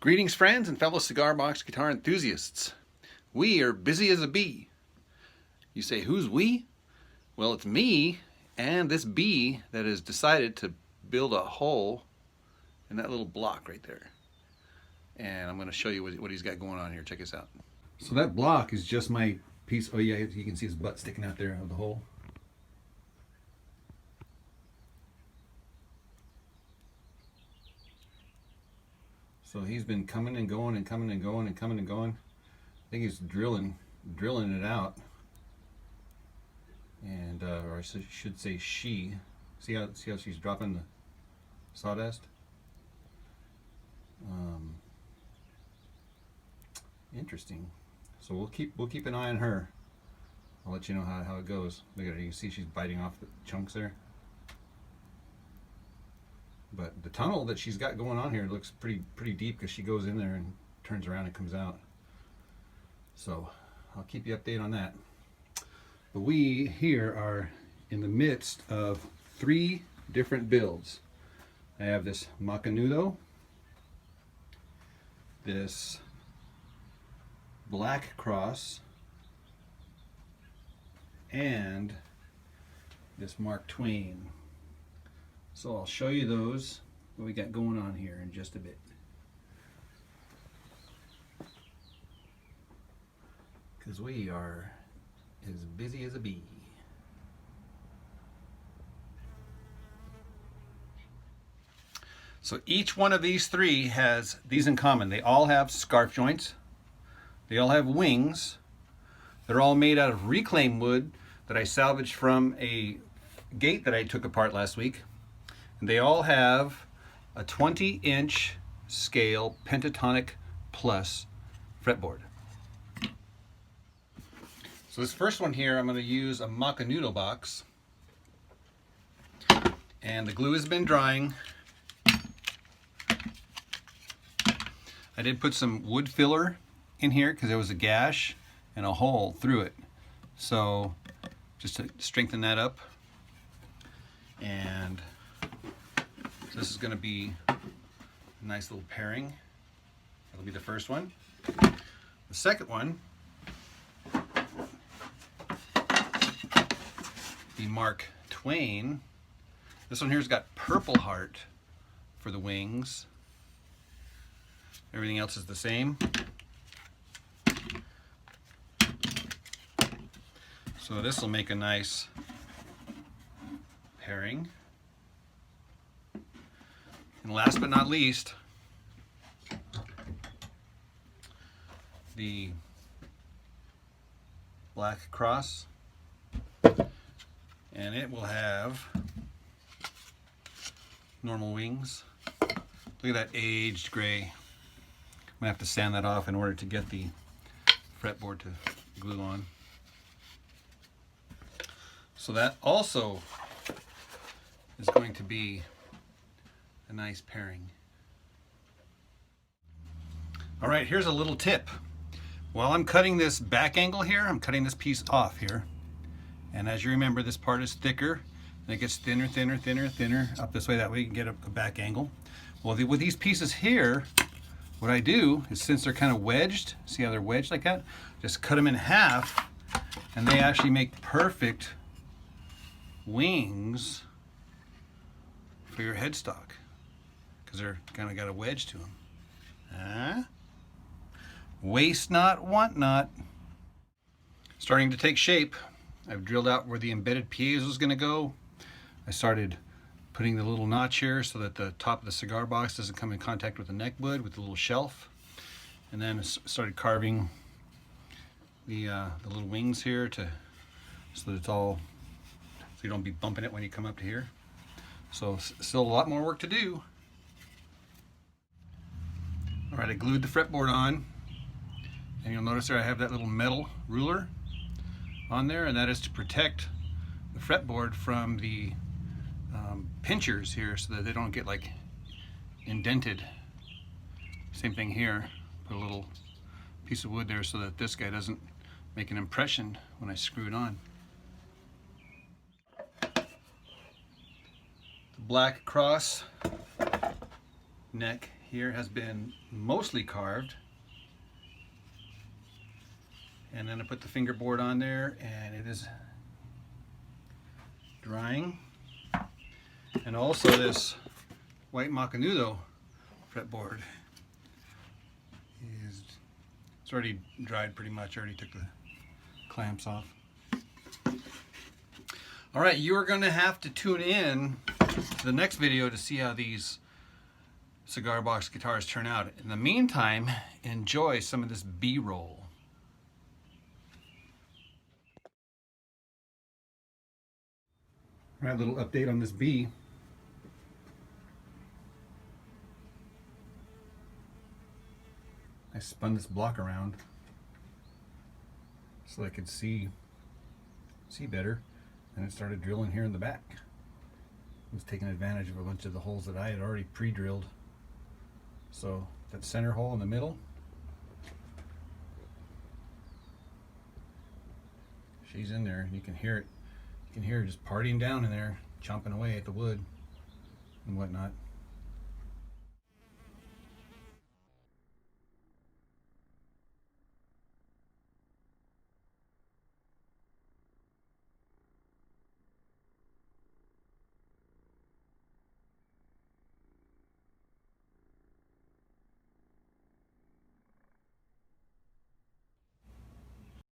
Greetings, friends and fellow cigar box guitar enthusiasts. We are busy as a bee. You say, who's we? Well, it's me and this bee that has decided to build a hole in that little block right there. And I'm going to show you what he's got going on here. Check this out. So that block is just my piece. Oh yeah, you can see his butt sticking out there of the hole. So he's been coming and going and coming and going and coming and going. I think he's drilling it out. And or I should say she. See how she's dropping the sawdust? Interesting. So we'll keep an eye on her. I'll let you know how it goes. Look at her. You can see she's biting off the chunks there. But the tunnel that she's got going on here looks pretty deep because she goes in there and turns around and comes out. So I'll keep you updated on that. But we here are in the midst of 3 different builds. I have this Macanudo, this Black Cross, and this Mark Twain. So I'll show you those, what we got going on here in just a bit. Because we are as busy as a bee. So each one of these 3 has these in common. They all have scarf joints. They all have wings. They're all made out of reclaimed wood that I salvaged from a gate that I took apart last week. And they all have a 20-inch scale Pentatonic Plus fretboard. So this first one here, I'm going to use a Macanudo box. And the glue has been drying. I did put some wood filler in here because there was a gash and a hole through it. So just to strengthen that up. And this is going to be a nice little pairing. That'll be the first one. The second one, the Mark Twain. This one here's got purple heart for the wings. Everything else is the same. So this will make a nice pairing. And last but not least, the Black Cross. And it will have normal wings. Look at that aged gray. I'm gonna have to sand that off in order to get the fretboard to glue on. So that also is going to be a nice pairing. All right, here's a little tip. While I'm cutting this back angle here, I'm cutting this piece off here. And as you remember, this part is thicker, and it gets thinner, thinner, thinner, thinner, up this way. That way you can get a back angle. Well, with these pieces here, what I do is, since they're kind of wedged, see how they're wedged like that? Just cut them in half, and they actually make perfect wings for your headstock, because they're kind of got a wedge to them. Waste not, want not. Starting to take shape. I've drilled out where the embedded piezo is going to go. I started putting the little notch here so that the top of the cigar box doesn't come in contact with the neck wood with the little shelf. And then started carving the little wings here so that it's all, so you don't be bumping it when you come up to here. So still a lot more work to do. All right, I glued the fretboard on, and you'll notice there I have that little metal ruler on there, and that is to protect the fretboard from the pinchers here so that they don't get like indented. Same thing here, put a little piece of wood there so that this guy doesn't make an impression when I screw it on. The Black Cross neck here has been mostly carved. And then I put the fingerboard on there and it is drying. And also this white Macanudo fretboard it's already dried pretty much. I already took the clamps off. All right, you are going to have to tune in to the next video to see how these cigar box guitars turn out. In the meantime, enjoy some of this B-roll. All right, little update on this B. I spun this block around so I could see better, and it started drilling here in the back. It was taking advantage of a bunch of the holes that I had already pre-drilled. So that center hole in the middle, she's in there, and you can hear it. You can hear her just partying down in there, chomping away at the wood and whatnot.